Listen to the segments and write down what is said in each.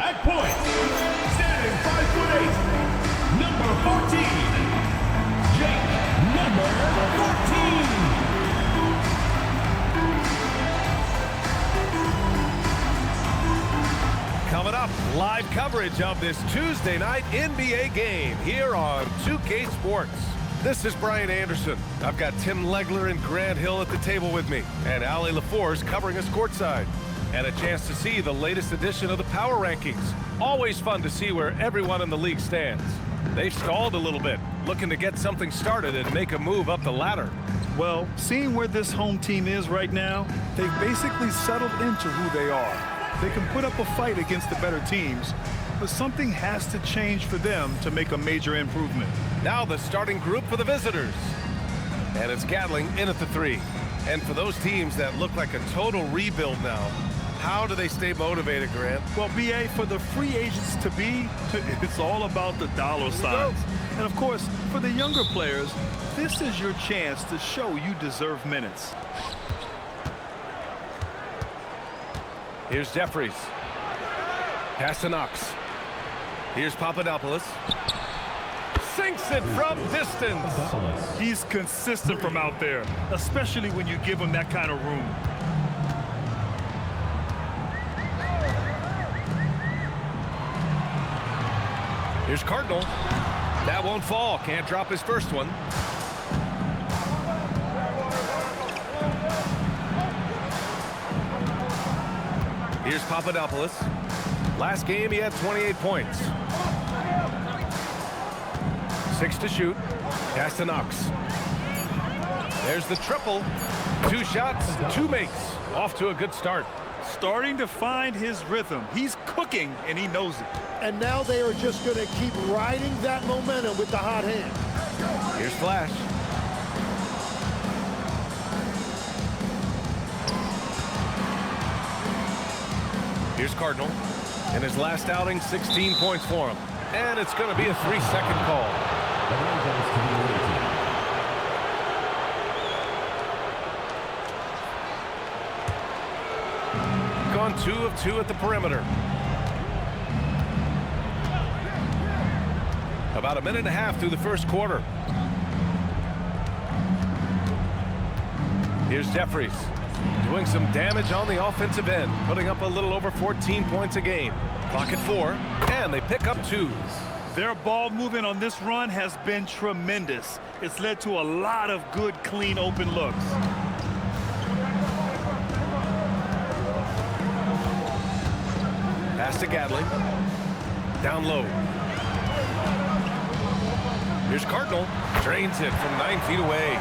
At point, standing 5'8", number 14, Jake, number 14. Coming up, live coverage of this Tuesday night NBA game here on 2K Sports. This is Brian Anderson. I've got Tim Legler and Grant Hill at the table with me, and Ali LaForce covering us courtside. And a chance to see the latest edition of the Power Rankings. Always fun to see where everyone in the league stands. They've stalled a little bit, looking to get something started and make a move up the ladder. Well, seeing where this home team is right now, they've basically settled into who they are. They can put up a fight against the better teams, but something has to change for them to make a major improvement. Now the starting group for the visitors. And it's Gatling in at the 3. And for those teams that look like a total rebuild now, how do they stay motivated, Grant? Well, B.A., for the free agents to be, it's all about the dollar signs. And, of course, for the younger players, this is your chance to show you deserve minutes. Here's Jeffries. Pass to Knox. Here's Papadopoulos. Sinks it from distance. He's consistent from out there, especially when you give him that kind of room. Here's Cardinal. That won't fall. Can't drop his first one. Here's Papadopoulos. Last game, he had 28 points. 6 to shoot. Pass to Knox. There's the triple. 2 shots, 2 makes. Off to a good start. Starting to find his rhythm. He's cooking, and he knows it. And now they are just going to keep riding that momentum with the hot hand. Here's Flash. Here's Cardinal. In his last outing, 16 points for him. And it's going to be a 3-second call. Gone 2 of 2 at the perimeter. About a minute and a half through the first quarter. Here's Jeffries. Doing some damage on the offensive end, putting up a little over 14 points a game. Clock at 4, and they pick up 2. Their ball movement on this run has been tremendous. It's led to a lot of good, clean, open looks. Pass to Gatling. Down low. Here's Cardinal. Drains it from 9 feet away.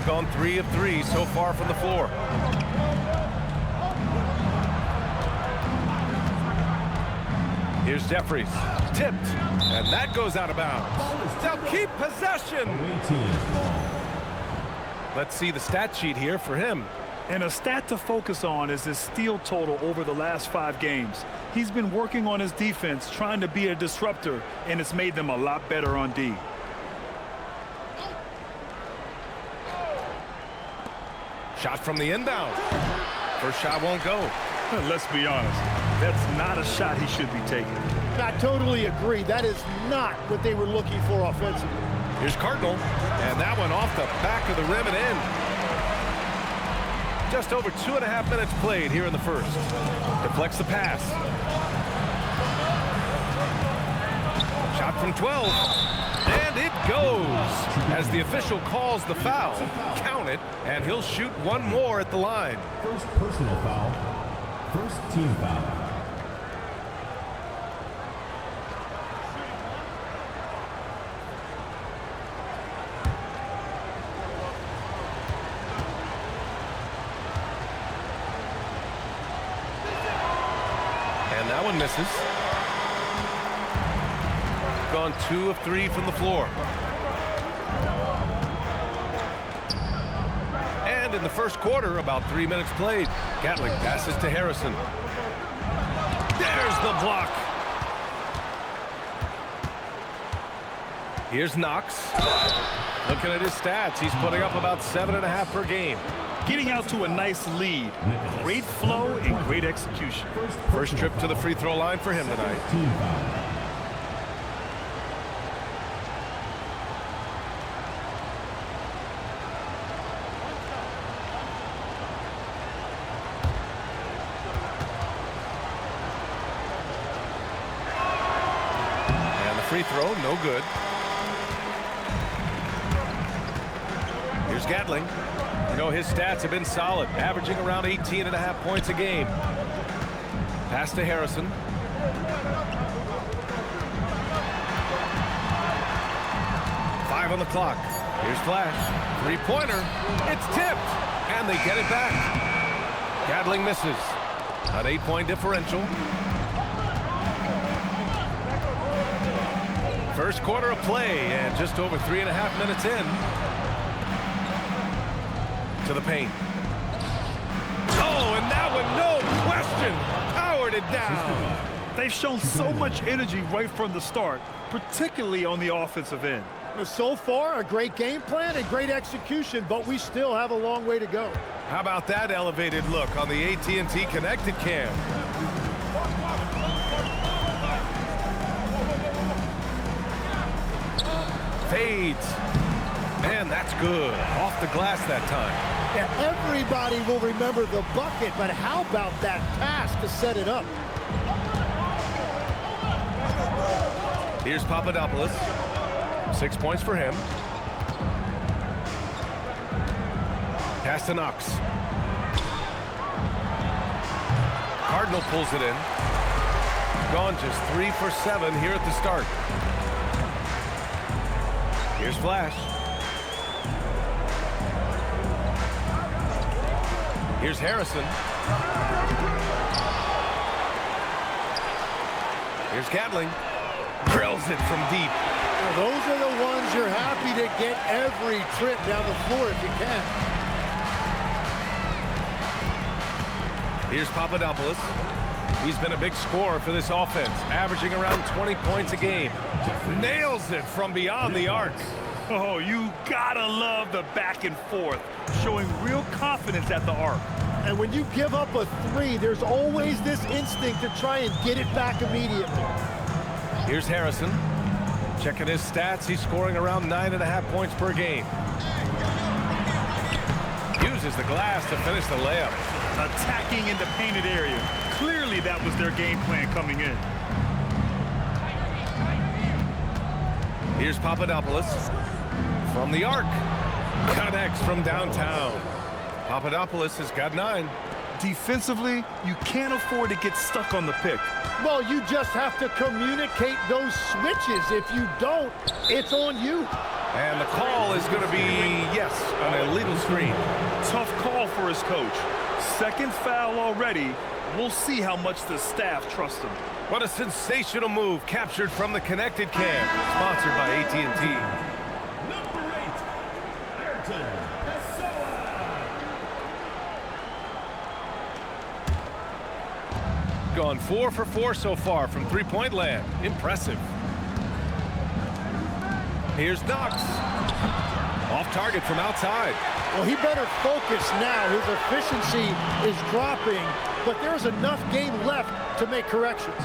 Gone 3 of 3 so far from the floor. Here's Jeffries. Tipped. And that goes out of bounds. They'll keep possession. Let's see the stat sheet here for him. And a stat to focus on is his steal total over the last 5 games. He's been working on his defense, trying to be a disruptor, and it's made them a lot better on D. Shot from the inbound. First shot won't go. Let's be honest, that's not a shot he should be taking. I totally agree. That is not what they were looking for offensively. Here's Cardinal, and that one off the back of the rim and in. Just over 2.5 minutes played here in the first. Deflects the pass. Shot from 12. And it goes. As the official calls the foul, count it, and he'll shoot one more at the line. First personal foul. First team foul. And that one misses. Gone 2 of 3 from the floor. And in the first quarter, about 3 minutes played. Gatling passes to Harrison. There's the block. Here's Knox. Looking at his stats, he's putting up about 7.5 per game. getting out to a nice lead. Great flow and great execution. First trip to the free throw line for him tonight. Team foul. Free throw, no good. Here's Gatling. You know, his stats have been solid, averaging around 18.5 points a game. Pass to Harrison. Five on the clock. Here's Flash. Three-pointer. It's tipped, and they get it back. Gatling misses. An 8-point differential. First quarter of play, and just over 3.5 minutes in. To the paint. Oh, and that one, no question, powered it down. They've shown so much energy right from the start, particularly on the offensive end. So far, a great game plan and great execution, but we still have a long way to go. How about that elevated look on the AT&T connected cam? Fades. Man, that's good. Off the glass that time. Yeah, everybody will remember the bucket, but how about that pass to set it up? Here's Papadopoulos. 6 points for him. Pass to Knox. Cardinal pulls it in. Gone just 3 for 7 here at the start. Here's Flash. Here's Harrison. Here's Gatling. Drills it from deep. Well, those are the ones you're happy to get every trip down the floor if you can. Here's Papadopoulos. He's been a big scorer for this offense, averaging around 20 points a game. Nails it from beyond the arc. Oh, you gotta love the back and forth, showing real confidence at the arc. And when you give up a three, there's always this instinct to try and get it back immediately. Here's Harrison. Checking his stats, he's scoring around 9.5 points per game. Uses the glass to finish the layup. Attacking in the painted area. Clearly that was their game plan coming in. Here's Papadopoulos from the arc. Connects from downtown. Papadopoulos has got 9. Defensively, you can't afford to get stuck on the pick. Well, you just have to communicate those switches. If you don't, it's on you. And the call is going to be, yes, an illegal screen. Tough call for his coach. Second foul already. We'll see how much the staff trusts him. What a sensational move captured from the connected cam. Sponsored by AT&T. Number 8, Ayrton Pessoa. Gone 4 for 4 so far from three-point land. Impressive. Here's Knox. Off target from outside. Well, he better focus now. His efficiency is dropping, but there's enough game left to make corrections.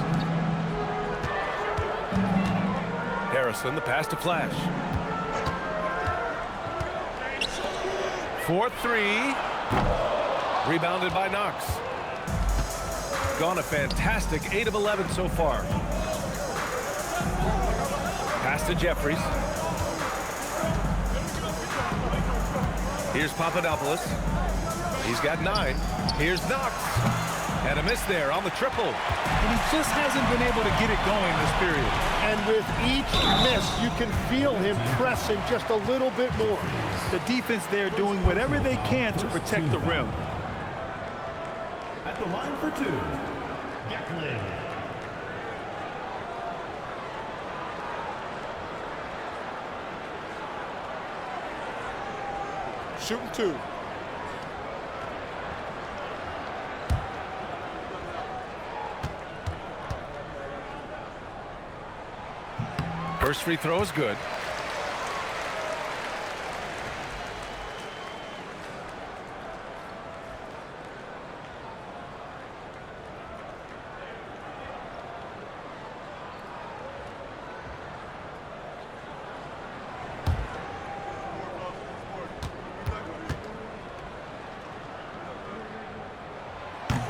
Harrison, the pass to Flash. 4-3. Rebounded by Knox. Gone a fantastic 8 of 11 so far. Pass to Jeffries. Here's Papadopoulos. He's got 9. Here's Knox. And a miss there on the triple. And he just hasn't been able to get it going this period. And with each miss, you can feel him pressing just a little bit more. The defense there doing whatever they can to protect the rim. At the line for 2, Gatling. Shooting 2. First free throw is good.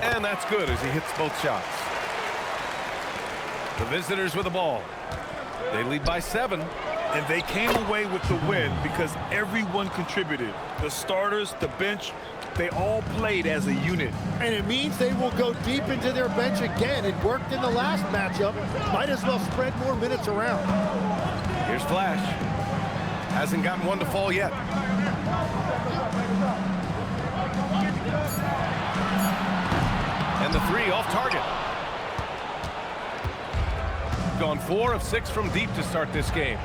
And that's good as he hits both shots. The visitors with the ball. They lead by 7. And they came away with the win because everyone contributed. The starters, the bench, they all played as a unit. And it means they will go deep into their bench again. It worked in the last matchup. Might as well spread more minutes around. Here's Flash. Hasn't gotten one to fall yet. And the 3 off target. Gone 4 of 6 from deep to start this game.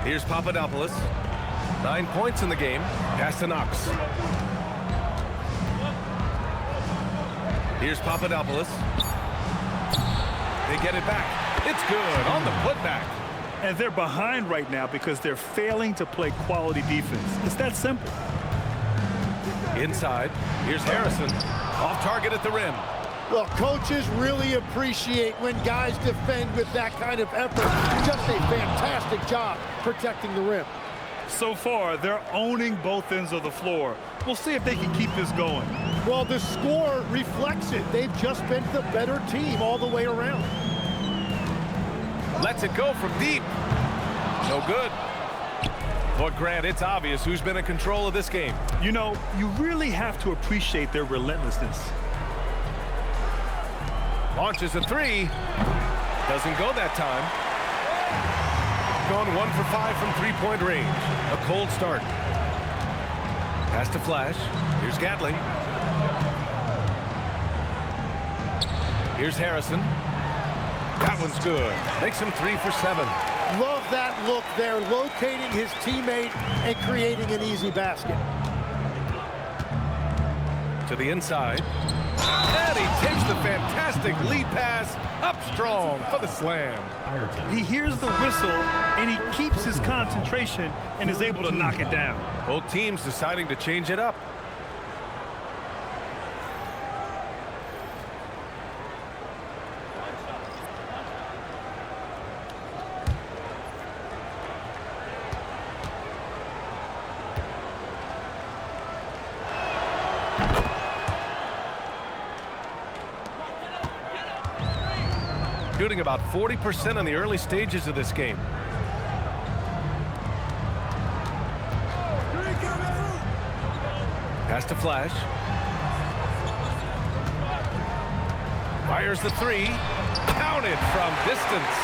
Here's Papadopoulos. 9 points in the game. Pass to Knox. Here's Papadopoulos. They get it back. It's good on the putback. And they're behind right now because they're failing to play quality defense. It's that simple. Inside. Here's Harrison. Off target at the rim. Well, coaches really appreciate when guys defend with that kind of effort. Just a fantastic job protecting the rim. So far, they're owning both ends of the floor. We'll see if they can keep this going. Well, the score reflects it. They've just been the better team all the way around. Lets it go from deep. No good. But Grant, it's obvious who's been in control of this game. You know, you really have to appreciate their relentlessness. Launches a 3. Doesn't go that time. Gone 1 for 5 from three-point range. A cold start. Pass to Flash. Here's Gatling. Here's Harrison. That one's good. Makes him 3 for 7. Love that look there, locating his teammate and creating an easy basket. To the inside. And he takes the fantastic lead pass up strong for the slam. He hears the whistle, and he keeps his concentration and is able to knock it down. Both teams deciding to change it up. Shooting about 40% in the early stages of this game. Pass to Flash. Fires the 3. Counted from distance.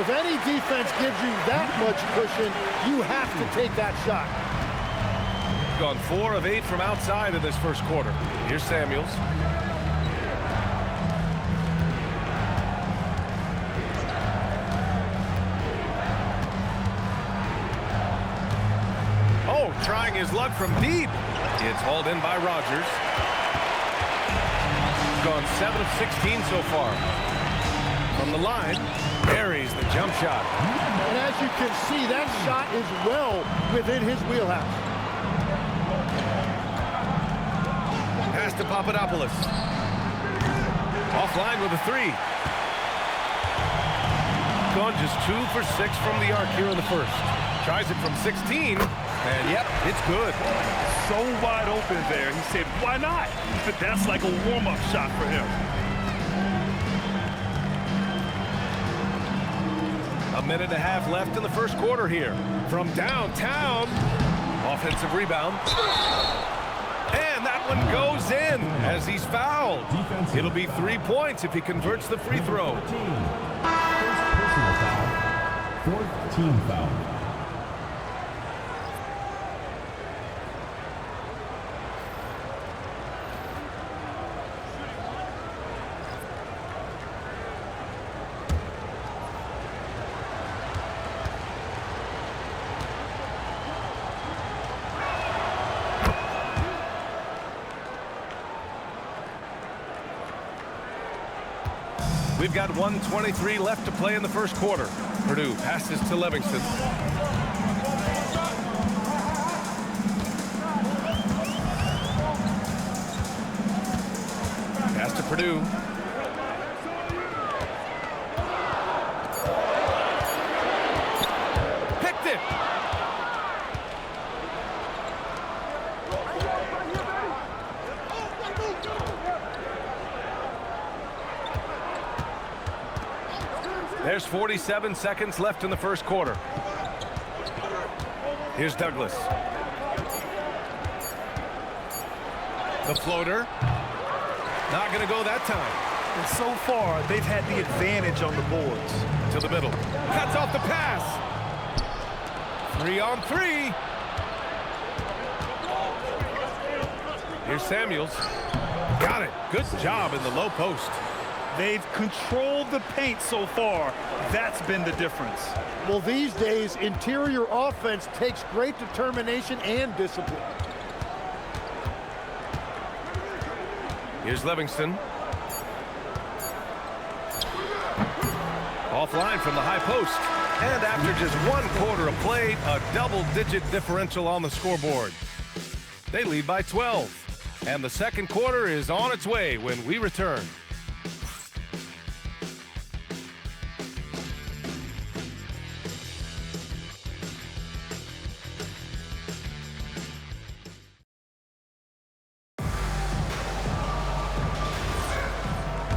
If any defense gives you that much cushion, you have to take that shot. Gone 4 of 8 from outside in this first quarter. Here's Samuels. Trying his luck from deep. It's hauled in by Rogers. Gone 7 of 16 so far. From the line, buries the jump shot. And as you can see, that shot is well within his wheelhouse. Pass to Papadopoulos. Offline with a 3. Gone just 2 for 6 from the arc here in the first. Tries it from 16. And yep, it's good. So wide open there. He said, why not? But that's like a warm-up shot for him. A minute and a half left in the first quarter here. From downtown. Offensive rebound. And that one goes in as he's fouled. It'll be 3 points if he converts the free throw. First personal foul. Fourth team foul. We've got 1:23 left to play in the first quarter. Purdue passes to Livingston. Pass to Purdue. Picked it. There's 47 seconds left in the first quarter. Here's Douglas. The floater. Not going to go that time. And so far, they've had the advantage on the boards. To the middle. Cuts off the pass. 3 on 3. Here's Samuels. Got it. Good job in the low post. They've controlled the paint so far. That's been the difference. Well, these days, interior offense takes great determination and discipline. Here's Livingston. Offline from the high post. And after just 1 quarter of play, a double-digit differential on the scoreboard. They lead by 12. And the second quarter is on its way when we return.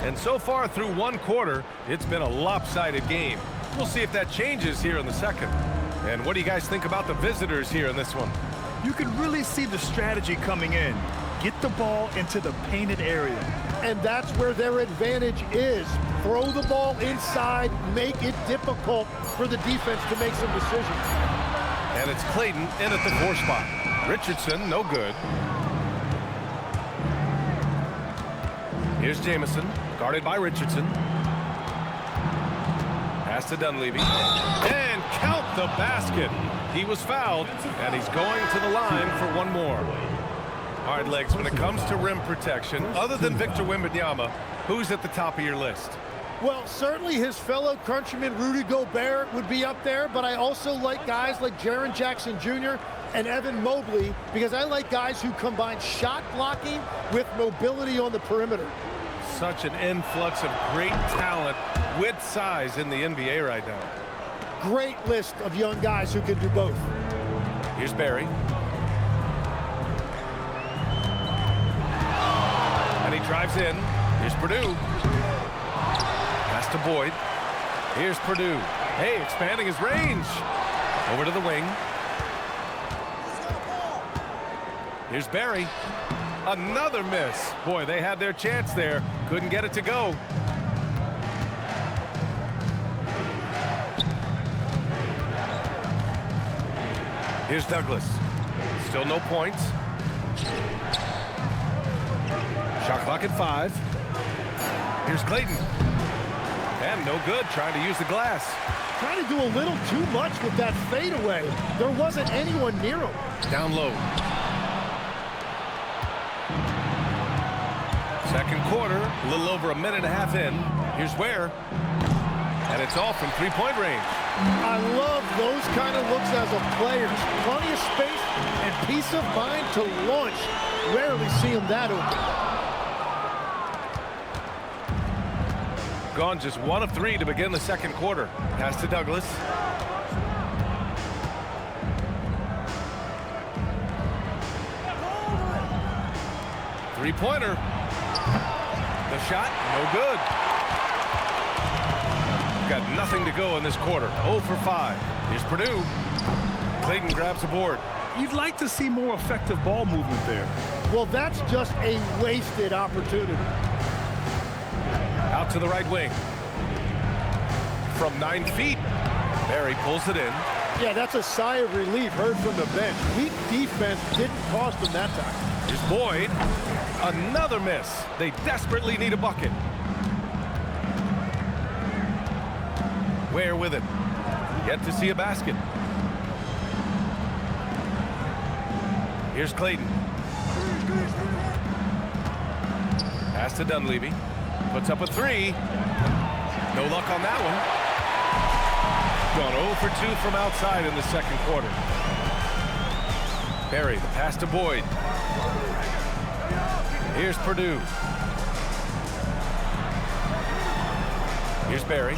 And so far through 1 quarter, it's been a lopsided game. We'll see if that changes here in the second. And what do you guys think about the visitors here in this one? You can really see the strategy coming in. Get the ball into the painted area. And that's where their advantage is. Throw the ball inside, make it difficult for the defense to make some decisions. And it's Clayton in at the 4 spot. Richardson, no good. Here's Jamison, guarded by Richardson. Pass to Dunleavy. And count the basket. He was fouled, and he's going to the line for 1 more. All right, Legs, when it comes to rim protection, other than Victor Wembanyama, who's at the top of your list? Well, certainly his fellow countryman Rudy Gobert would be up there, but I also like guys like Jaren Jackson Jr. and Evan Mobley because I like guys who combine shot blocking with mobility on the perimeter. Such an influx of great talent with size in the NBA right now. Great list of young guys who can do both. Here's Barry. And he drives in. Here's Purdue. Pass to Boyd. Here's Purdue. Hey, expanding his range. Over to the wing. Here's Barry. Another miss. Boy, they had their chance there. Couldn't get it to go. Here's Douglas. Still no points. Shot clock at 5. Here's Clayton. And no good, trying to use the glass. Trying to do a little too much with that fadeaway. There wasn't anyone near him. Down low. Second quarter, a little over a minute and a half in. Here's Ware. And it's off from 3-point range. I love those kind of looks as a player. Plenty of space and peace of mind to launch. Rarely see him that open. Gone just 1 of 3 to begin the second quarter. Pass to Douglas. Three-pointer. The shot, no good. Got nothing to go in this quarter. 0 for 5. Here's Purdue. Clayton grabs the board. You'd like to see more effective ball movement there. Well, that's just a wasted opportunity. Out to the right wing. From 9 feet. Barry pulls it in. Yeah, that's a sigh of relief heard from the bench. Weak defense didn't cost them that time. Here's Boyd. Another miss. They desperately need a bucket. Ware with it. Yet to see a basket. Here's Clayton. Pass to Dunleavy. Puts up a 3. No luck on that one. Gone 0 for 2 from outside in the second quarter. Barry, the pass to Boyd. Here's Purdue. Here's Barry.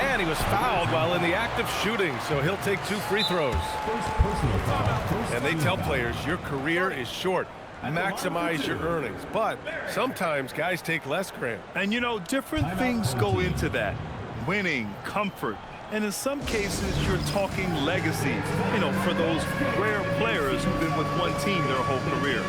And he was fouled while in the act of shooting, so he'll take 2 free throws. First personal foul. And they tell players, your career is short. maximize your earnings. But sometimes guys take less, Grant. And you know, different things go into that. Winning, comfort, and in some cases, you're talking legacy, you know, for those rare players who've been with one team their whole career.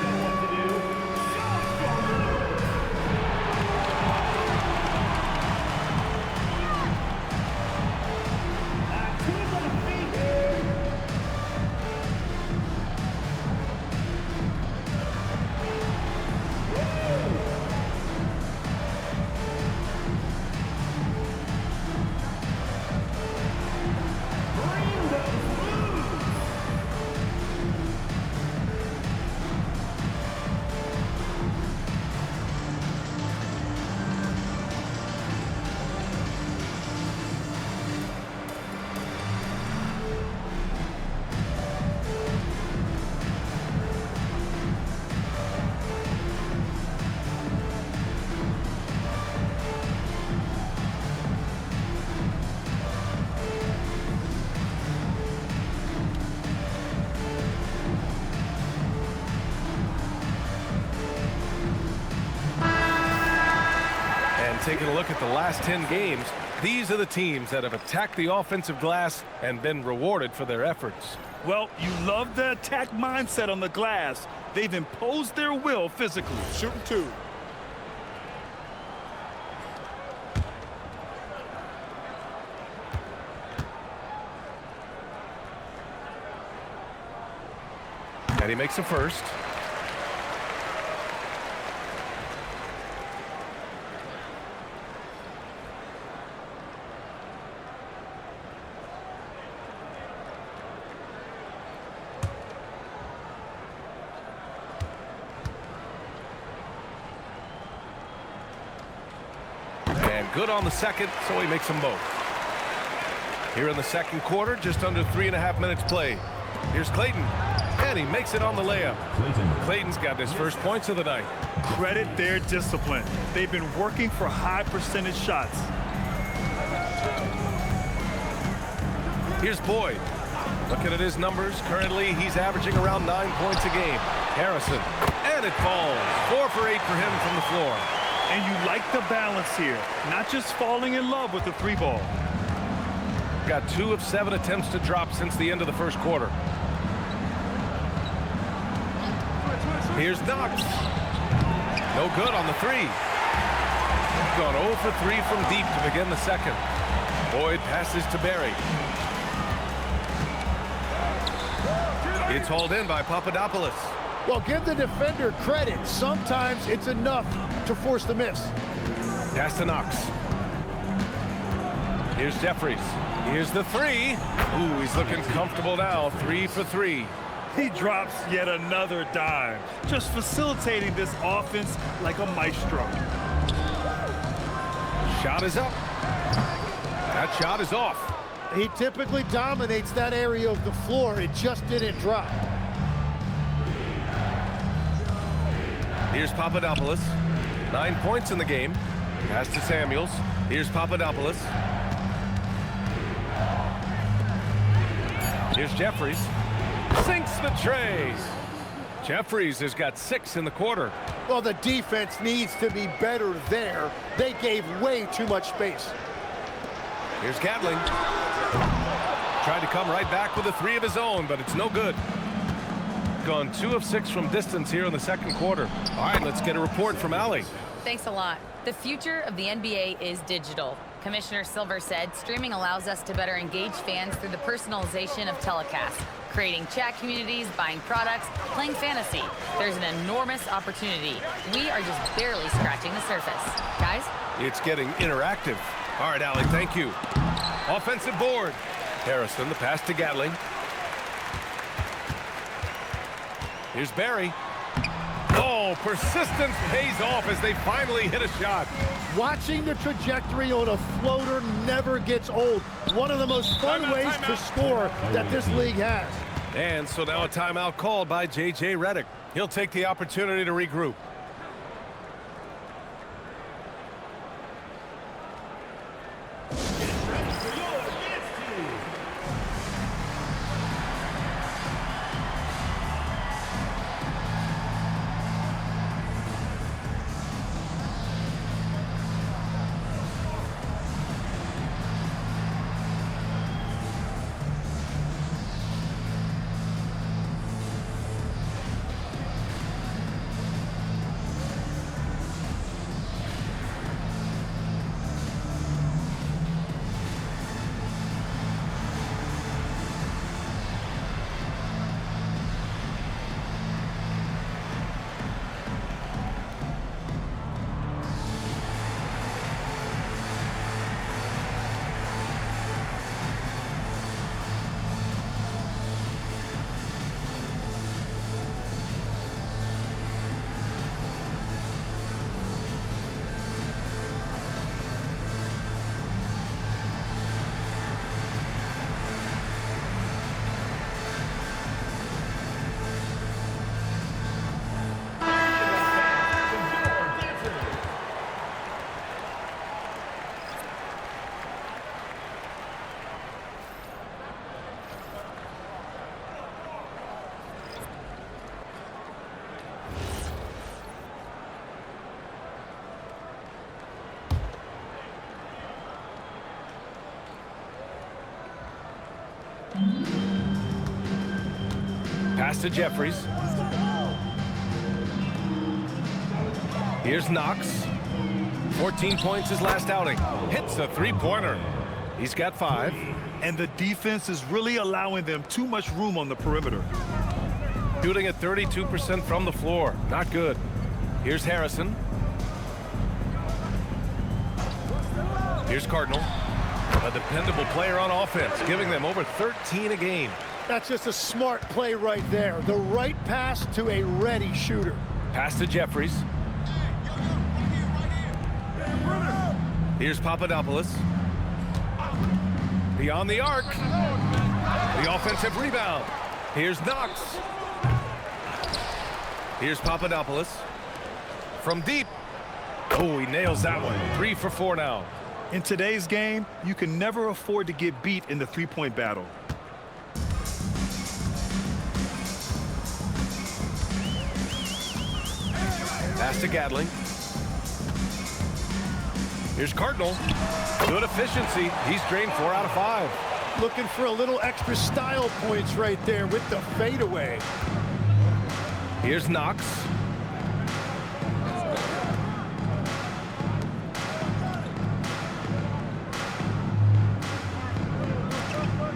Taking a look at the last 10 games, these are the teams that have attacked the offensive glass and been rewarded for their efforts. Well, you love the attack mindset on the glass. They've imposed their will physically. Shooting two. And he makes a first. Good on the second, so he makes them both. Here in the second quarter, just under 3.5 minutes played. Here's Clayton, and he makes it on the layup. Clayton's got his first points of the night. Credit their discipline. They've been working for high percentage shots. Here's Boyd. Looking at his numbers, currently he's averaging around 9 points a game. Harrison, and it falls. 4 for 8 for him from the floor. And you like the balance here, not just falling in love with the three ball. Got 2 of 7 attempts to drop since the end of the first quarter. Here's Knox. No good on the three. Gone 0 for 3 from deep to begin the second. Boyd passes to Barry. It's hauled in by Papadopoulos. Well, give the defender credit. Sometimes it's enough to force the miss. Pass to Knox. Here's Jeffries. Here's the three. Ooh, he's looking comfortable now. 3 for 3. He drops yet another dime, just facilitating this offense like a maestro. Shot is up. That shot is off. He typically dominates that area of the floor. It just didn't drop. Here's Papadopoulos. 9 points in the game. Pass to Samuels. Here's Papadopoulos. Here's Jeffries. Sinks the tray. Jeffries has got 6 in the quarter. Well, the defense needs to be better there. They gave way too much space. Here's Gatling. Tried to come right back with a 3 of his own, but it's no good. Gone 2 of 6 from distance here in the second quarter. All right, let's get a report from Allie. Thanks a lot. The future of the NBA is digital. Commissioner Silver said streaming allows us to better engage fans through the personalization of telecasts, creating chat communities, buying products, playing fantasy. There's an enormous opportunity. We are just barely scratching the surface. Guys? It's getting interactive. All right, Allie, thank you. Offensive board. Harrison, the pass to Gatling. Here's Barry. Oh, persistence pays off as they finally hit a shot. Watching the trajectory on a floater never gets old. One of the most fun ways to score that this league has. And so now a timeout called by J.J. Redick. He'll take the opportunity to regroup. Pass to Jeffries. Here's Knox. 14 points his last outing. Hits a three-pointer. He's got 5. And the defense is really allowing them too much room on the perimeter. Shooting at 32% from the floor. Not good. Here's Harrison. Here's Cardinal. A dependable player on offense, giving them over 13 a game. That's just a smart play right there. The right pass to a ready shooter. Pass to Jeffries. Here's Papadopoulos. Beyond the arc. The offensive rebound. Here's Knox. Here's Papadopoulos. From deep. Oh, he nails that one. 3 for 4 now. In today's game, you can never afford to get beat in the three-point battle. Pass to Gatling. Here's Cardinal. Good efficiency. He's drained 4 out of 5. Looking for a little extra style points right there with the fadeaway. Here's Knox.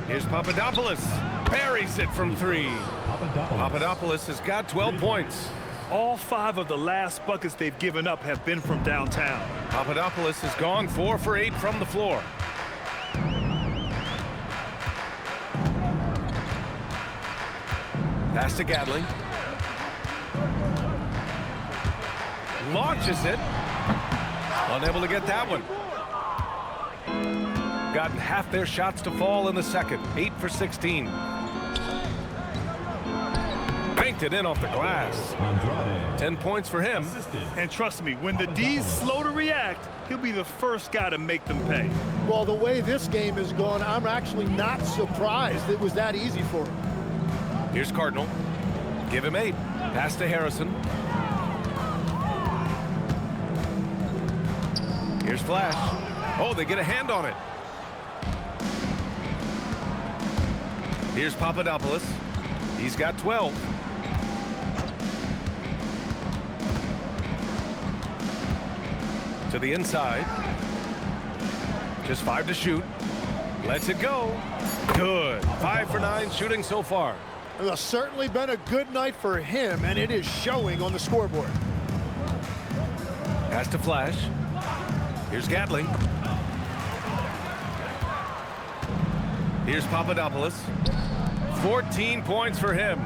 Here's Papadopoulos. Buries it from 3. Papadopoulos has got 12 points. All 5 of the last buckets they've given up have been from downtown. Papadopoulos has gone 4 for 8 from the floor. Pass to Gatling. Launches it. Unable to get that one. Gotten half their shots to fall in the second. 8 for 16. Banked it in off the glass. 10 points for him. And trust me, when the D's slow to react, he'll be the first guy to make them pay. Well, the way this game has gone, I'm actually not surprised it was that easy for him. Here's Cardinal. Give him 8. Pass to Harrison. Here's Flash. Oh, they get a hand on it. Here's Papadopoulos. He's got 12. To the inside. Just 5 to shoot. Lets it go. Good. 5 for 9 shooting so far. It's certainly been a good night for him, and it is showing on the scoreboard. Pass to Flash. Here's Gatling. Here's Papadopoulos. 14 points for him.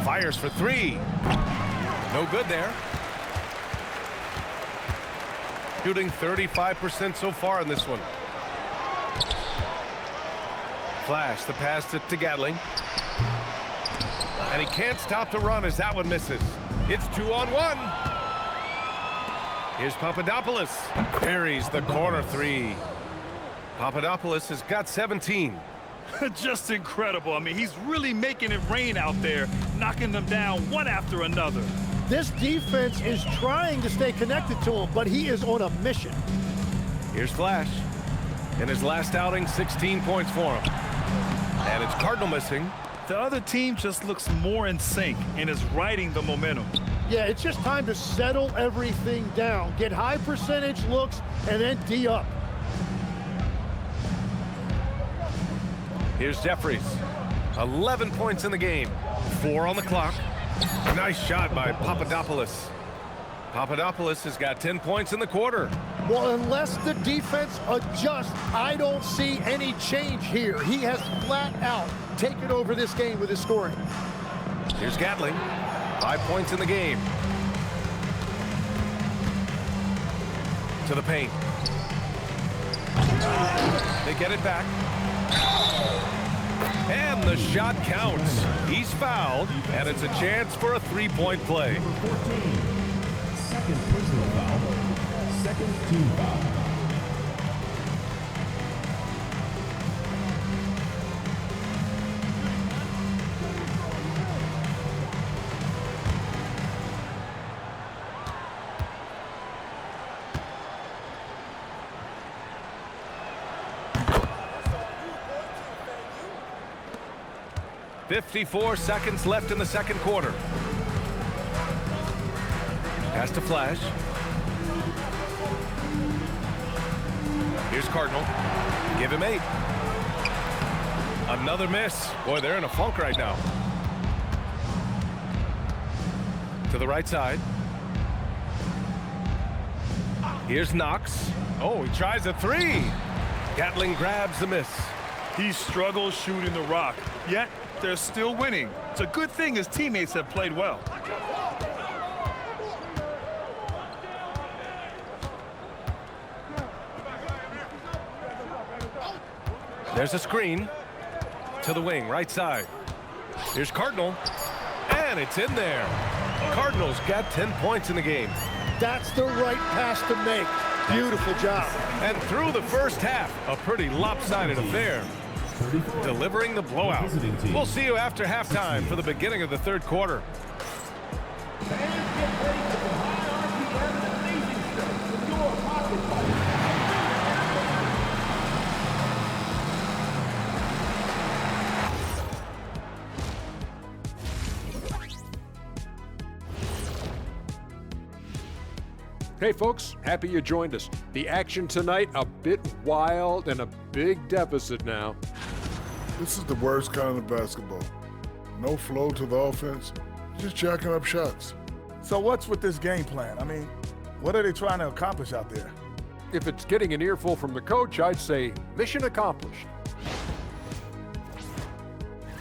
Fires for 3. No good there. Shooting 35% so far in this one. Flash, the pass to Gatling. And he can't stop the run as that one misses. It's 2-on-1. Here's Papadopoulos. Buries the corner 3. Papadopoulos has got 17. Just incredible. I mean, he's really making it rain out there, knocking them down one after another. This defense is trying to stay connected to him, but he is on a mission. Here's Flash. In his last outing, 16 points for him. And it's Cardinal missing. The other team just looks more in sync and is riding the momentum. Yeah, it's just time to settle everything down. Get high percentage looks and then D up. Here's Jeffries. 11 points in the game. 4 on the clock. Nice shot by Papadopoulos. Papadopoulos has got 10 points in the quarter. Well, unless the defense adjusts, I don't see any change here. He has flat out taken over this game with his scoring. Here's Gatling. 5 points in the game. To the paint. They get it back. And the shot counts. He's fouled, and it's a chance for a three-point play. Number 14. Second personal foul. Second team foul. 54 seconds left in the second quarter. Pass to Flash. Here's Cardinal. Give him 8. Another miss. Boy, they're in a funk right now. To the right side. Here's Knox. Oh, he tries a 3. Gatling grabs the miss. He struggles shooting the rock, yet they're still winning. It's a good thing his teammates have played well. There's a screen to the wing, right side. Here's Cardinal, and it's in there. Cardinals got 10 points in the game. That's the right pass to make. Beautiful job. And through the first half, a pretty lopsided affair. Delivering the blowout. We'll see you after halftime for the beginning of the third quarter. Hey folks, happy you joined us. The action tonight, a bit wild and a big deficit now. This is the worst kind of basketball. No flow to the offense, just jacking up shots. So what's with this game plan? I mean, what are they trying to accomplish out there? If it's getting an earful from the coach, I'd say mission accomplished.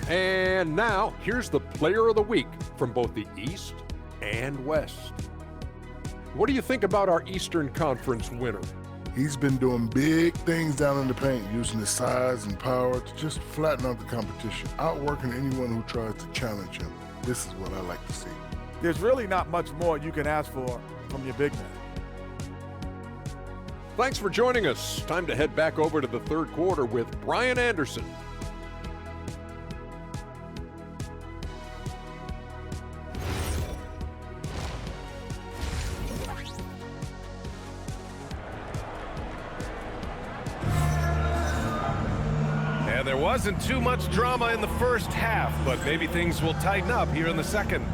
And now, here's the player of the week from both the East and West. What do you think about our Eastern Conference winner? He's been doing big things down in the paint, using his size and power to just flatten out the competition, outworking anyone who tries to challenge him. This is what I like to see. There's really not much more you can ask for from your big man. Thanks for joining us. Time to head back over to the third quarter with Brian Anderson. And there wasn't too much drama in the first half, but maybe things will tighten up here in the second.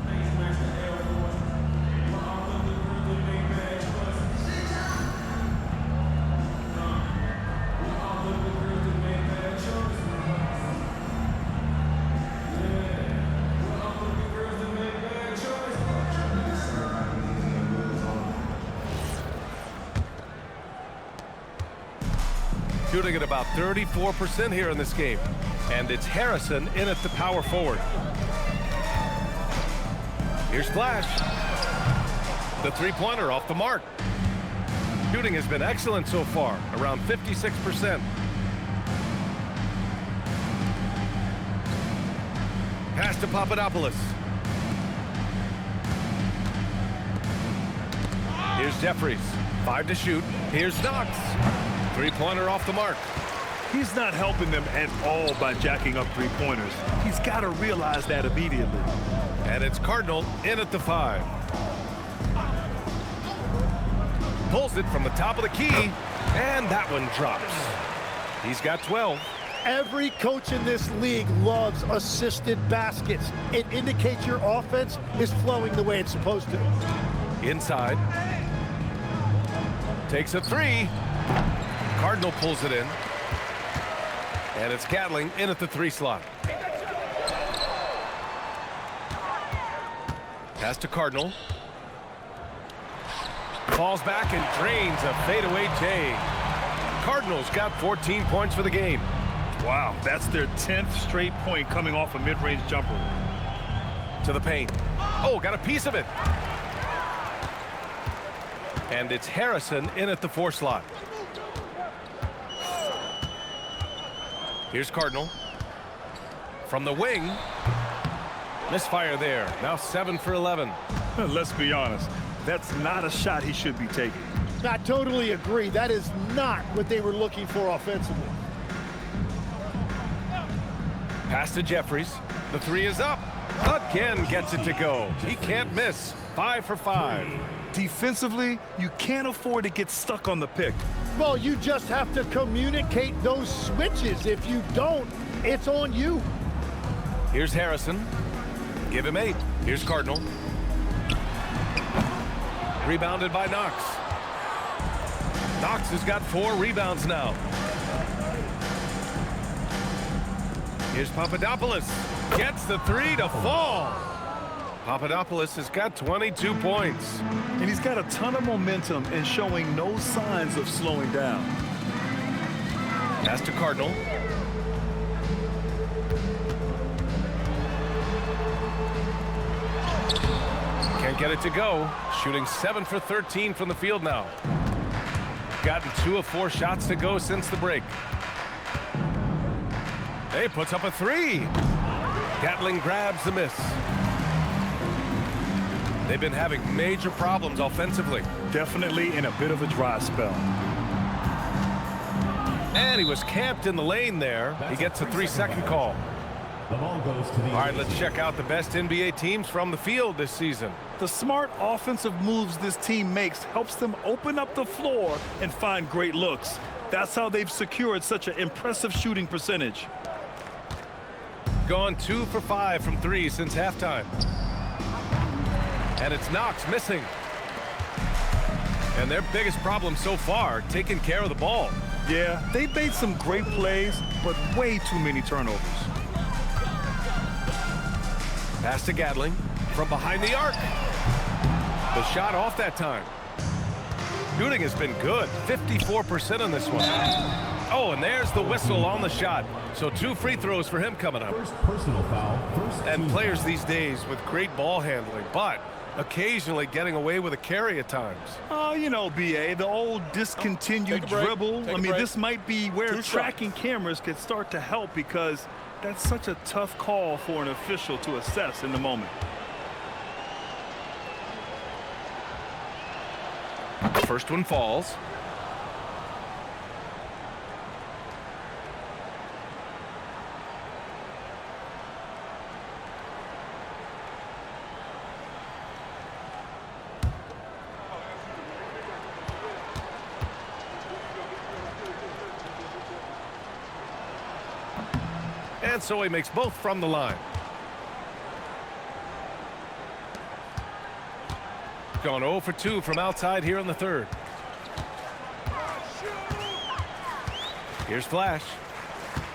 Shooting at about 34% here in this game. And it's Harrison in at the power forward. Here's Flash. The three-pointer off the mark. Shooting has been excellent so far, around 56%. Pass to Papadopoulos. Here's Jeffries. 5 to shoot. Here's Knox. Three-pointer off the mark. He's not helping them at all by jacking up three-pointers. He's got to realize that immediately. And it's Cardinal in at the 5. Pulls it from the top of the key, and that one drops. He's got 12. Every coach in this league loves assisted baskets. It indicates your offense is flowing the way it's supposed to. Inside. Takes a 3. Cardinal pulls it in. And it's Gatling in at the 3 slot. Pass to Cardinal. Falls back and drains a fadeaway J. Cardinals got 14 points for the game. Wow, that's their 10th straight point coming off a mid-range jumper. To the paint. Oh, got a piece of it. And it's Harrison in at the 4 slot. Here's Cardinal. From the wing. Misfire there. Now 7 for 11. Let's be honest. That's not a shot he should be taking. I totally agree. That is not what they were looking for offensively. Pass to Jeffries. The 3 is up. Again gets it to go. He can't miss. 5 for 5. Defensively, you can't afford to get stuck on the pick. Well, you just have to communicate those switches. If you don't, it's on you. Here's Harrison. Give him 8. Here's Cardinal. Rebounded by Knox. Knox has got 4 rebounds now. Here's Papadopoulos. Gets the 3 to fall. Papadopoulos has got 22 points. And he's got a ton of momentum and showing no signs of slowing down. Pass to Cardinal. Can't get it to go. Shooting 7 for 13 from the field now. Gotten 2 of 4 shots to go since the break. Hey, puts up a 3. Gatling grabs the miss. They've been having major problems offensively. Definitely in a bit of a dry spell. And he was camped in the lane there. He gets a 3-second call. The ball goes to the All right, let's check out the best NBA teams from the field this season. The smart offensive moves this team makes helps them open up the floor and find great looks. That's how they've secured such an impressive shooting percentage. Gone 2 for 5 from 3 since halftime. And it's Knox missing. And their biggest problem so far, taking care of the ball. Yeah, they've made some great plays, but way too many turnovers. Pass to Gatling from behind the arc. The shot off that time. Shooting has been good, 54% on this one. Oh, and there's the whistle on the shot. So 2 free throws for him coming up. first personal foul. And players these days with great ball handling, but occasionally getting away with a carry at times. Oh, you know, BA, the old discontinued dribble. I mean, this might be where tracking cameras could start to help because that's such a tough call for an official to assess in the moment. First one falls. And so he makes both from the line. Gone 0 for 2 from outside here in the third. Here's Flash.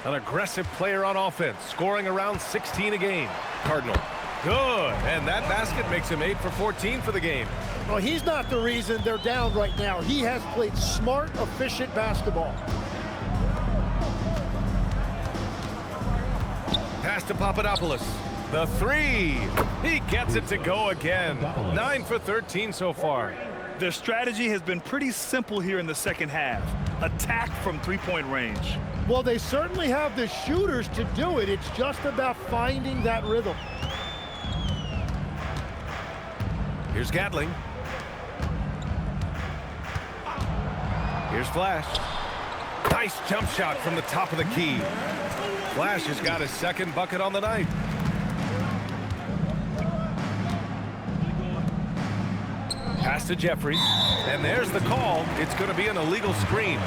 An aggressive player on offense, scoring around 16 a game. Cardinal. Good. And that basket makes him 8 for 14 for the game. Well, he's not the reason they're down right now. He has played smart, efficient basketball. Pass to Papadopoulos. The 3. He gets it to go again. 9 for 13 so far. Their strategy has been pretty simple here in the second half. Attack from three-point range. Well, they certainly have the shooters to do it. It's just about finding that rhythm. Here's Gatling. Here's Flash. Nice jump shot from the top of the key. Flash has got his second bucket on the night. Pass to Jeffries, and there's the call. It's going to be an illegal screen.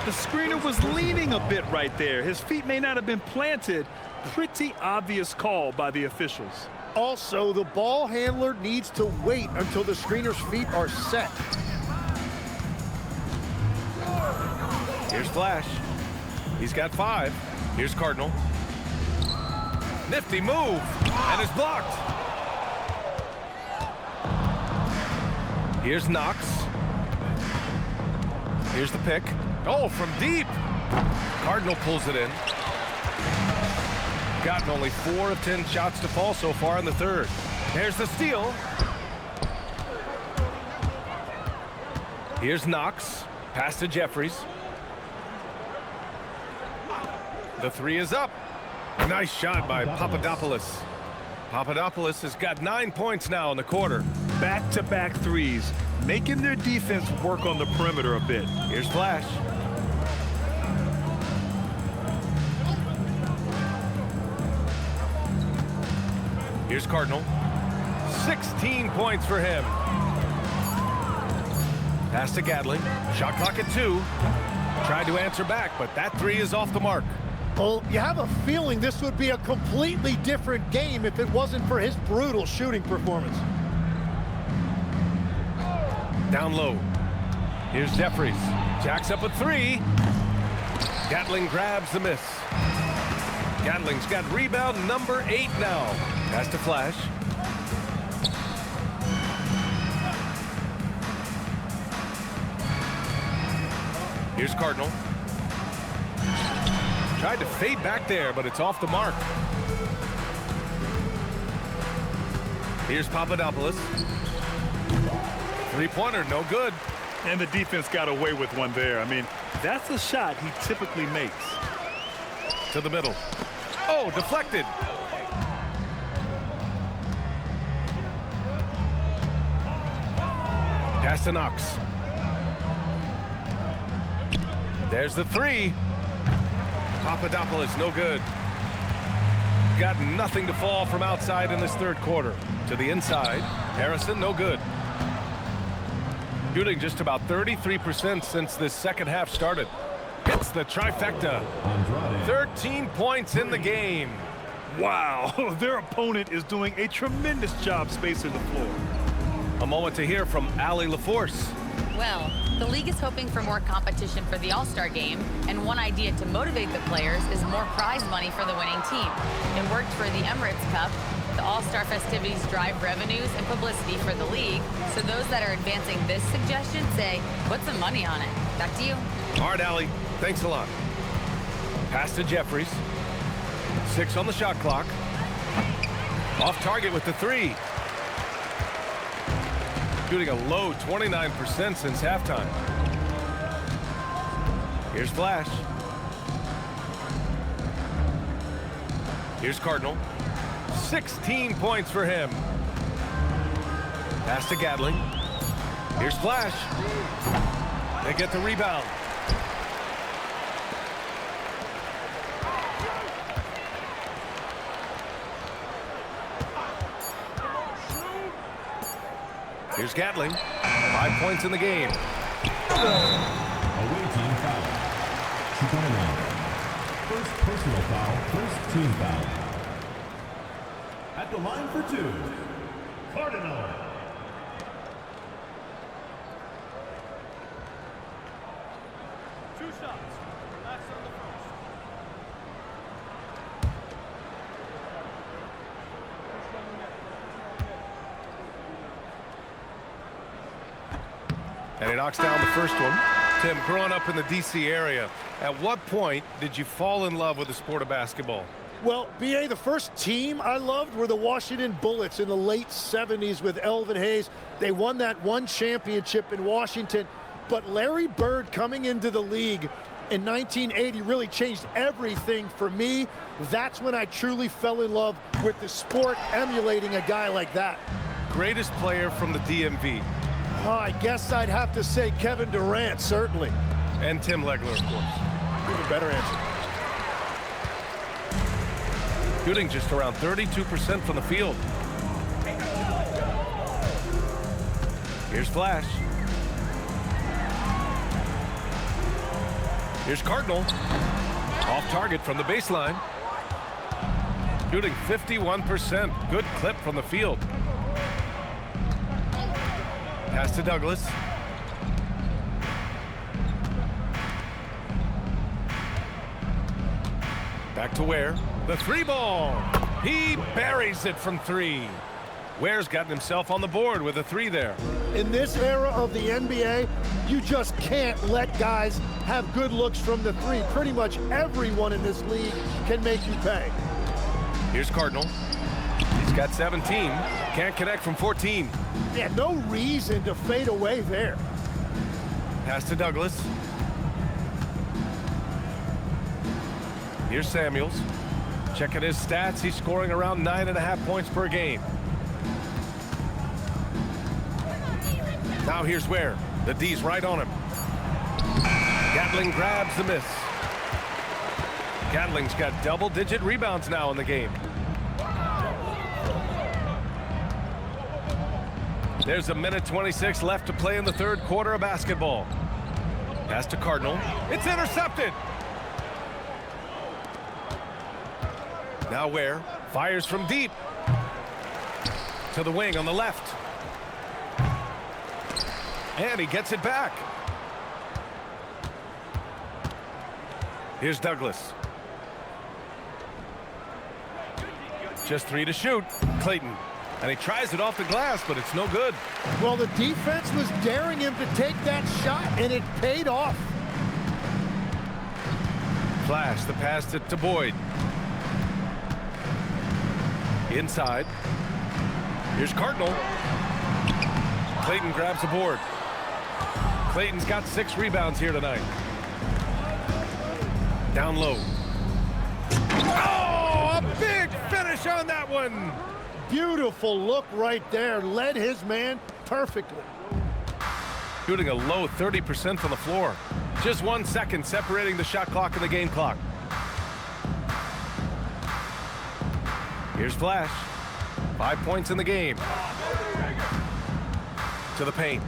The screener was leaning a bit right there. His feet may not have been planted. Pretty obvious call by the officials. Also, the ball handler needs to wait until the screener's feet are set. Here's Flash. He's got 5. Here's Cardinal. Nifty move, and it's blocked. Here's Knox. Here's the pick. Oh, from deep. Cardinal pulls it in. Gotten only 4 of 10 shots to fall so far in the third. There's the steal. Here's Knox. Pass to Jeffries. The 3 is up. Nice shot by Papadopoulos. Papadopoulos has got 9 points now in the quarter. Back-to-back threes, making their defense work on the perimeter a bit. Here's Flash. Here's Cardinal. 16 points for him. Pass to Gatling. Shot clock at 2. Tried to answer back, but that 3 is off the mark. Well, you have a feeling this would be a completely different game if it wasn't for his brutal shooting performance. Down low. Here's Jeffries. Jacks up a three. Gatling grabs the miss. Gatling's got rebound number 8 now. Pass to Flash. Here's Cardinal. Tried to fade back there, but it's off the mark. Here's Papadopoulos. Three-pointer, no good. And the defense got away with one there. I mean, that's a shot he typically makes. To the middle. Oh, deflected. Pass to Knox. There's the three. Papadopoulos, no good. Got nothing to fall from outside in this third quarter. To the inside. Harrison, no good. Shooting just about 33% since this second half started. Hits the trifecta. 13 points in the game. Wow, their opponent is doing a tremendous job spacing the floor. A moment to hear from Allie LaForce. Well, the league is hoping for more competition for the All-Star game, and one idea to motivate the players is more prize money for the winning team. It worked for the Emirates Cup. The All-Star festivities drive revenues and publicity for the league, so those that are advancing this suggestion say, put some money on it. Back to you. All right, Allie. Thanks a lot. Pass to Jeffries. 6 on the shot clock. Off target with the three. Shooting a low 29% since halftime. Here's Flash. Here's Cardinal. 16 points for him. Pass to Gatling. Here's Flash. They get the rebound. Here's Gatling. 5 points in the game. Away team foul. Shooting around. First personal foul, first team foul. At the line for 2, Cardinal. Two shots. That's on the first. And he knocks down the first one. Tim, growing up in the D.C. area, at what point did you fall in love with the sport of basketball? Well, B.A., the first team I loved were the Washington Bullets in the late 70s with Elvin Hayes. They won that one championship in Washington. But Larry Bird coming into the league in 1980 really changed everything for me. That's when I truly fell in love with the sport, emulating a guy like that. Greatest player from the DMV. Oh, I guess I'd have to say Kevin Durant, certainly. And Tim Legler, of course. Even better answer. Shooting just around 32% from the field. Here's Flash. Here's Cardinal. Off target from the baseline. Shooting 51%. Good clip from the field. Pass to Douglas. Back to Ware. The three ball. He buries it from 3. Ware's gotten himself on the board with a 3 there. In this era of the NBA, you just can't let guys have good looks from the 3. Pretty much everyone in this league can make you pay. Here's Cardinal. He's got 17. Can't connect from 14. Yeah, no reason to fade away there. Pass to Douglas. Here's Samuels. Checking his stats. He's scoring around 9.5 points per game. Now here's Ware. The D's right on him. Gatling grabs the miss. Gatling's got double-digit rebounds now in the game. There's 1:26 left to play in the third quarter of basketball. Pass to Cardinal. It's intercepted. Now Ware fires from deep. To the wing on the left. And he gets it back. Here's Douglas. Just 3 to shoot. Clayton. And he tries it off the glass, but it's no good. Well, the defense was daring him to take that shot, and it paid off. Flash the pass to Boyd. Inside. Here's Cardinal. Clayton grabs the board. Clayton's got 6 rebounds here tonight. Down low. Oh, a big finish on that one. Beautiful look right there. Led his man perfectly. Shooting a low 30% from the floor. Just 1 second separating the shot clock and the game clock. Here's Flash. 5 points in the game. To the paint.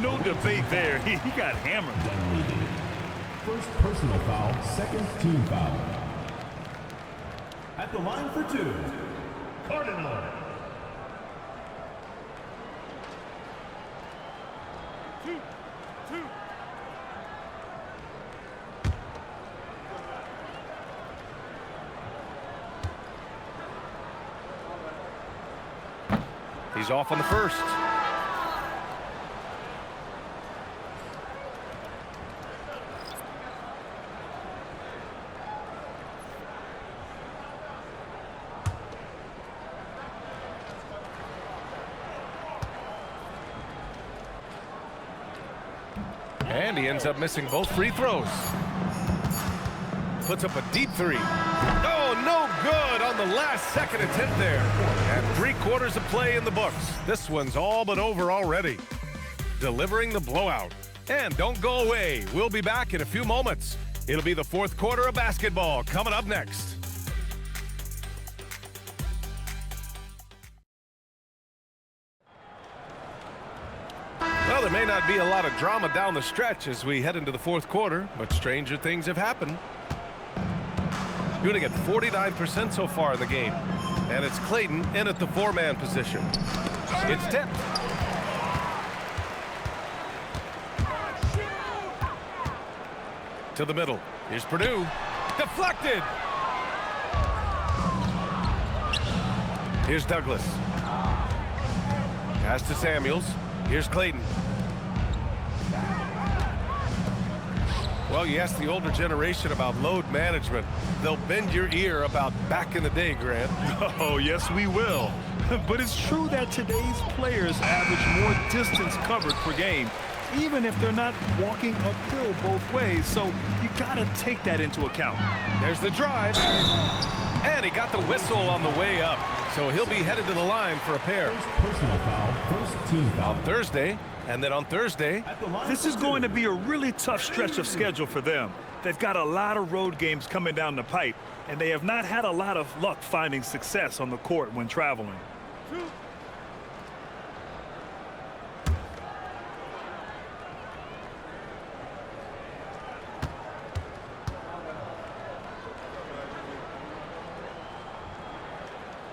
No debate there. He got hammered. First personal foul, second team foul. At the line for 2, Cardinal. He's off on the first. And he ends up missing both free throws. Puts up a deep 3. Oh, no good on the last second attempt there. And 3/4 of play in the books. This one's all but over already. Delivering the blowout. And don't go away. We'll be back in a few moments. It'll be the 4th quarter of basketball coming up next. Well, there may not be a lot of drama down the stretch as we head into the 4th quarter, but stranger things have happened. Shooting at 49% so far in the game. And it's Clayton in at the 4-man position. It's tipped. To the middle. Here's Purdue. Deflected. Here's Douglas. Pass to Samuels. Here's Clayton. Well, you ask the older generation about load management. They'll bend your ear about back in the day, Grant. Oh, yes, we will. But it's true that today's players average more distance covered per game, even if they're not walking uphill both ways. So you got to take that into account. There's the drive. And he got the whistle on the way up. So he'll be headed to the line for a pair. First personal foul, first team foul. On Thursday, and then on Thursday. This is going to be a really tough stretch of schedule for them. They've got a lot of road games coming down the pipe, and they have not had a lot of luck finding success on the court when traveling.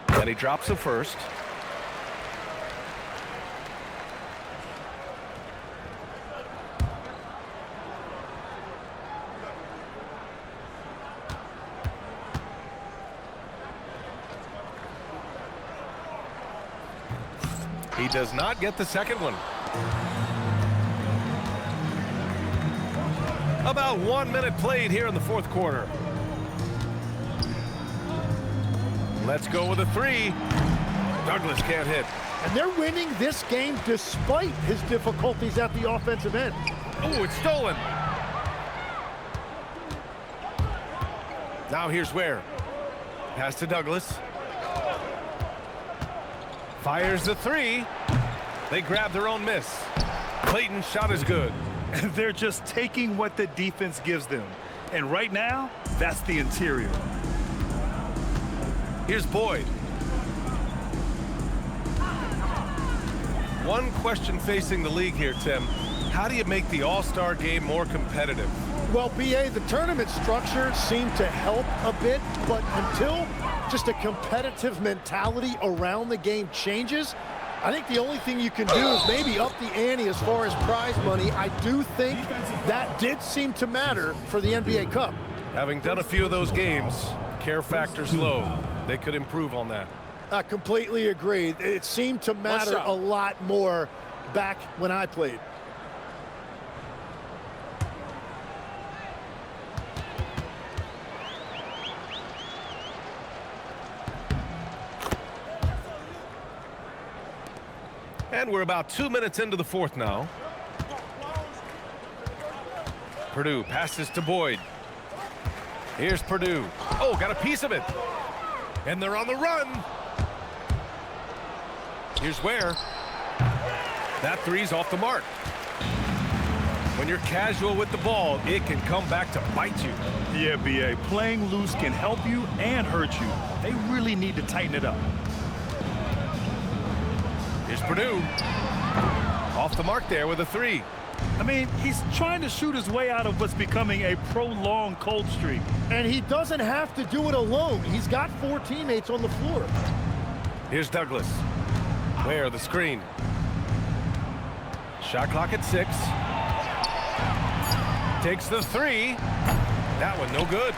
And he drops the first. He does not get the second one. About 1 minute played here in the 4th quarter. Let's go with a 3. Douglas can't hit. And they're winning this game despite his difficulties at the offensive end. Oh, it's stolen. Now here's Ware. Pass to Douglas. Fires the 3. They grab their own miss. Clayton's shot is good. They're just taking what the defense gives them. And right now, that's the interior. Here's Boyd. One question facing the league here, Tim. How do you make the All-Star game more competitive? Well, BA, the tournament structure seemed to help a bit, but until just a competitive mentality around the game changes, I think the only thing you can do is maybe up the ante as far as prize money. I do think that did seem to matter for the NBA Cup. Having done a few of those games, care factor's low. They could improve on that. I completely agree. It seemed to matter a lot more back when I played. And we're about 2 minutes into the fourth now. Purdue passes to Boyd. Here's Purdue. Oh, got a piece of it. And they're on the run. Here's Ware. That three's off the mark. When you're casual with the ball, it can come back to bite you. Yeah, BA, playing loose can help you and hurt you. They really need to tighten it up. Here's Purdue. Off the mark there with a three. I mean, he's trying to shoot his way out of what's becoming a prolonged cold streak. And he doesn't have to do it alone. He's got 4 teammates on the floor. Here's Douglas. Ware, the screen. Shot clock at 6. Takes the three. That one no good.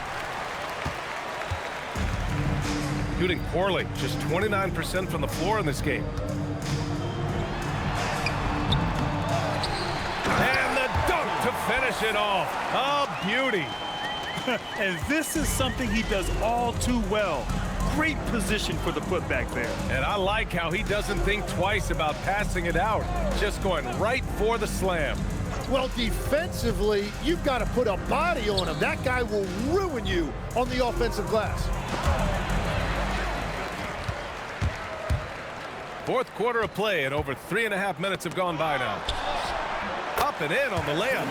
Shooting poorly. Just 29% from the floor in this game. And the dunk to finish it off. A beauty. And this is something he does all too well. Great position for the putback there. And I like how he doesn't think twice about passing it out. Just going right for the slam. Well, defensively, you've got to put a body on him. That guy will ruin you on the offensive glass. Fourth quarter of play, and over 3.5 minutes have gone by now. Up and in on the layup.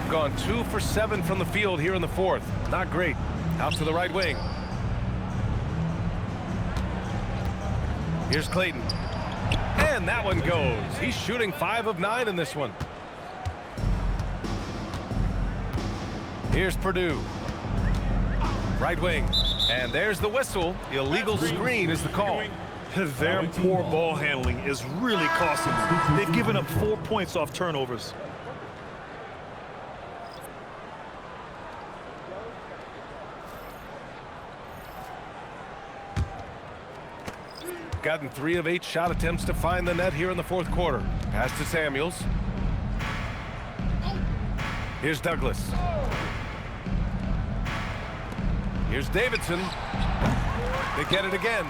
Gone 2 for 7 from the field here in the fourth. Not great. Out to the right wing. Here's Clayton. And that one goes. He's shooting 5 of 9 in this one. Here's Purdue. Right wing. And there's the whistle. Illegal screen is the call. Their poor ball handling is really costing them. They've given up 4 points off turnovers. Gotten 3 of 8 shot attempts to find the net here in the fourth quarter. Pass to Samuels. Here's Douglas. Here's Davidson. They get it again.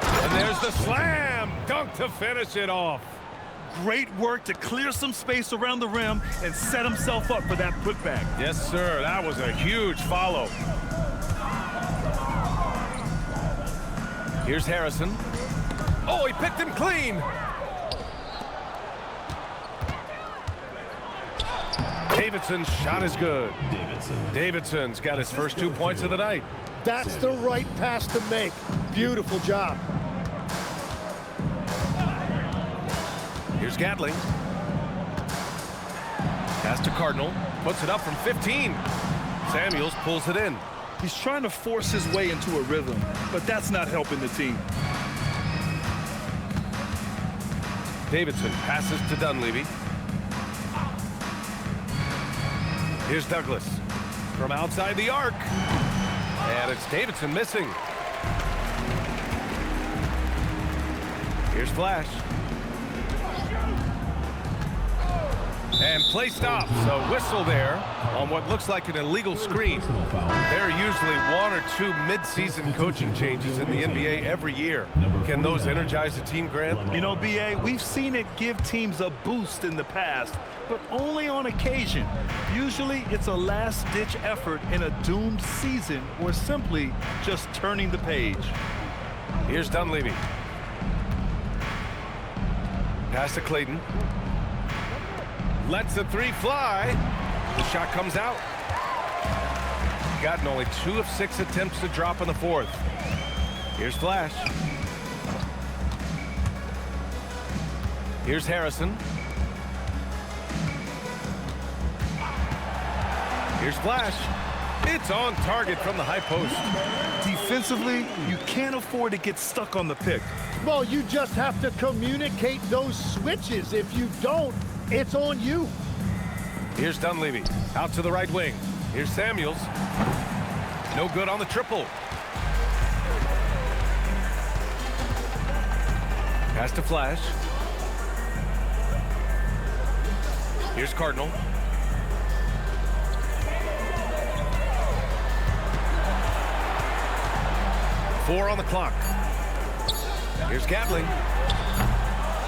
And there's the slam. Dunk to finish it off. Great work to clear some space around the rim and set himself up for that putback. Yes, sir. That was a huge follow. Here's Harrison. Oh, he picked him clean. Davidson's shot is good. Davidson's got his first 2 points of the night. That's the right pass to make. Beautiful job. Here's Gatling. Pass to Cardinal. Puts it up from 15. Samuels pulls it in. He's trying to force his way into a rhythm, but that's not helping the team. Davidson passes to Dunleavy. Here's Douglas from outside the arc. And it's Davidson missing. Here's Flash. And play stops. A whistle there on what looks like an illegal screen. There are usually 1 or 2 mid-season coaching changes in the NBA every year. Can those energize a team, Grant? You know, BA, we've seen it give teams a boost in the past, but only on occasion. Usually it's a last-ditch effort in a doomed season or simply just turning the page. Here's Dunleavy. Pass to Clayton. Lets the three fly. The shot comes out. Gotten only 2 of 6 attempts to drop in the fourth. Here's Flash. Here's Harrison. Here's Flash. It's on target from the high post. Defensively, you can't afford to get stuck on the pick. Well, you just have to communicate those switches. If you don't, it's on you. Here's Dunleavy. Out to the right wing. Here's Samuels. No good on the triple. Pass to Flash. Here's Cardinal. Four on the clock. Here's Gatling.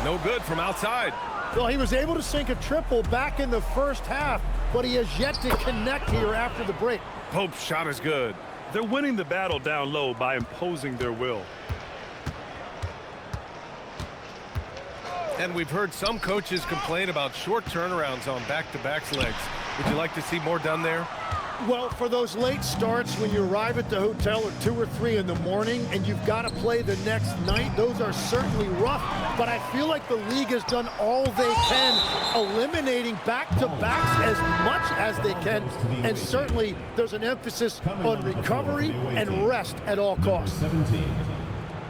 No good from outside. Well, he was able to sink a triple back in the first half, but he has yet to connect here after the break. Pope's shot is good. They're winning the battle down low by imposing their will. And we've heard some coaches complain about short turnarounds on back-to-back legs. Would you like to see more done there? Well, for those late starts when you arrive at the hotel at 2 or 3 in the morning and you've got to play the next night, those are certainly rough. But I feel like the league has done all they can, eliminating back-to-backs as much as they can. And certainly there's an emphasis on recovery and rest at all costs. 17,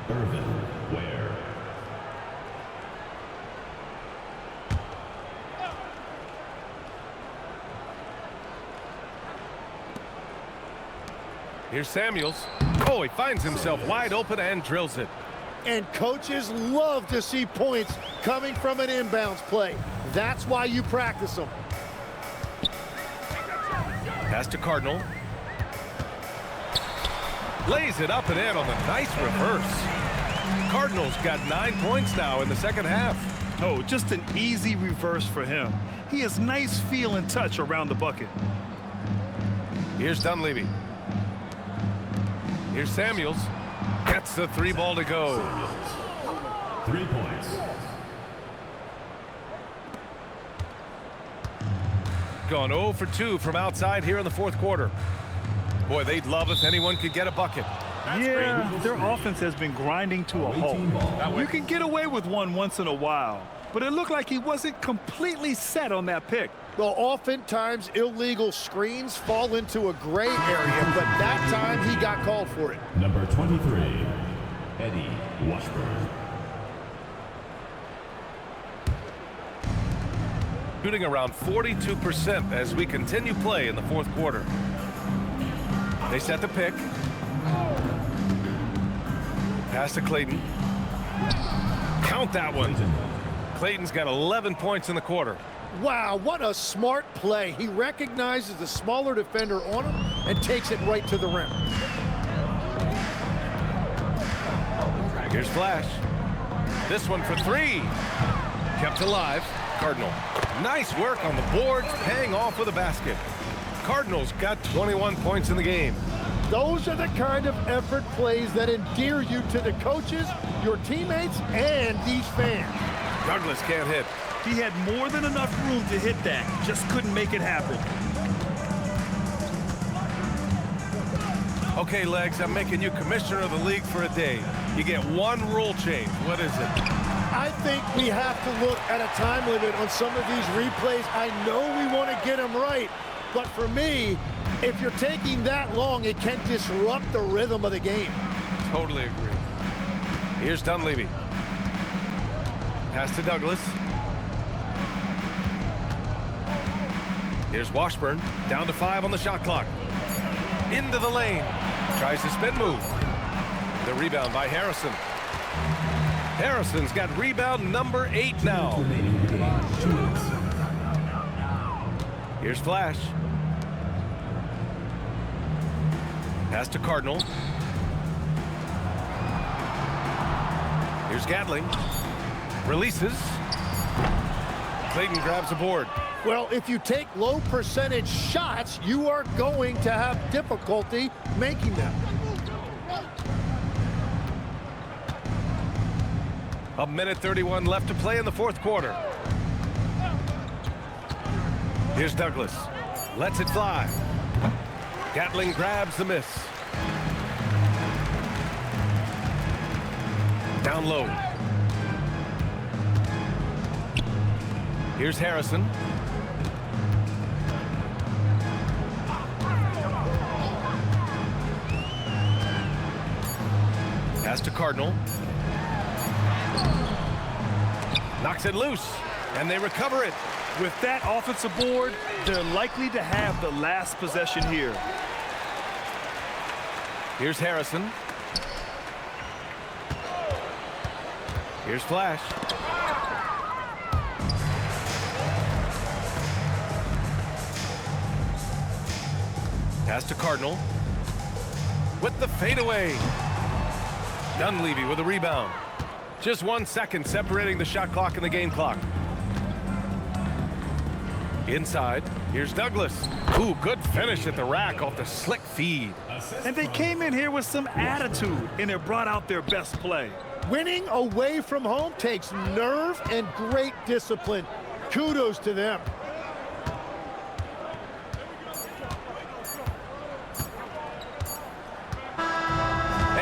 Irvin Ware. Here's Samuels. Oh, he finds himself wide open and drills it. And coaches love to see points coming from an inbounds play. That's why you practice them. Pass to Cardinal. Lays it up and in on the nice reverse. Cardinals got 9 points now in the second half. Oh, just an easy reverse for him. He has nice feel and touch around the bucket. Here's Dunleavy. Here's Samuels. Gets the 3 ball to go. 3 points. Gone 0 for 2 from outside here in the fourth quarter. Boy, they'd love if anyone could get a bucket. Yeah, their offense has been grinding to a halt. You can get away with one once in a while, but it looked like he wasn't completely set on that pick. Well, oftentimes illegal screens fall into a gray area, but that time he got called for it. Number 23, Eddie Washburn. Shooting around 42% as we continue play in the fourth quarter. They set the pick. Pass to Clayton. Count that one. Clayton's got 11 points in the quarter. Wow, what a smart play. He recognizes the smaller defender on him and takes it right to the rim. Here's Flash. This one for 3. Kept alive. Cardinal. Nice work on the boards, paying off with a basket. Cardinals got 21 points in the game. Those are the kind of effort plays that endear you to the coaches, your teammates, and these fans. Douglas can't hit. He had more than enough room to hit that, just couldn't make it happen. Okay, Legs, I'm making you commissioner of the league for a day. You get one rule change. What is it? I think we have to look at a time limit on some of these replays. I know we want to get them right, but for me, if you're taking that long, it can disrupt the rhythm of the game. Totally agree. Here's Dunleavy. Pass to Douglas. Here's Washburn. Down to 5 on the shot clock. Into the lane. Tries to spin move. The rebound by Harrison. Harrison's got rebound number 8 now. Here's Flash. Pass to Cardinal. Here's Gatling. Releases. Clayton grabs a board. Well, if you take low percentage shots, you are going to have difficulty making them. A minute 31 left to play in the fourth quarter. Here's Douglas. Lets it fly. Gatling grabs the miss. Down low. Here's Harrison. Pass to Cardinal. Knocks it loose, and they recover it. With that offensive board, they're likely to have the last possession here. Here's Harrison. Here's Flash. Pass to Cardinal. With the fadeaway. Dunleavy with a rebound. Just 1 second separating the shot clock and the game clock. Inside, here's Douglas. Ooh, good finish at the rack off the slick feed. And they came in here with some attitude, and it brought out their best play. Winning away from home takes nerve and great discipline. Kudos to them.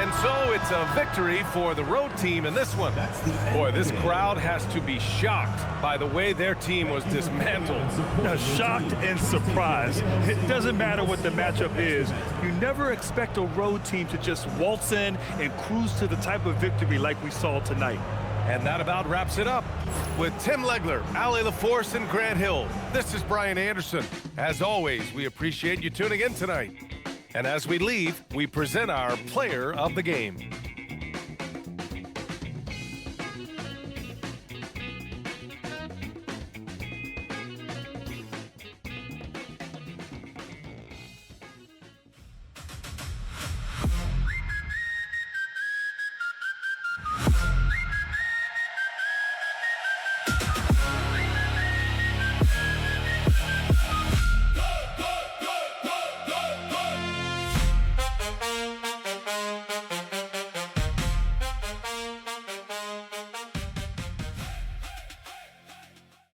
And so it's a victory for the road team in this one. Boy, this crowd has to be shocked by the way their team was dismantled. Now, shocked and surprised. It doesn't matter what the matchup is. You never expect a road team to just waltz in and cruise to the type of victory like we saw tonight. And that about wraps it up. With Tim Legler, Allie LaForce, and Grant Hill, this is Brian Anderson. As always, we appreciate you tuning in tonight. And as we leave, we present our player of the game.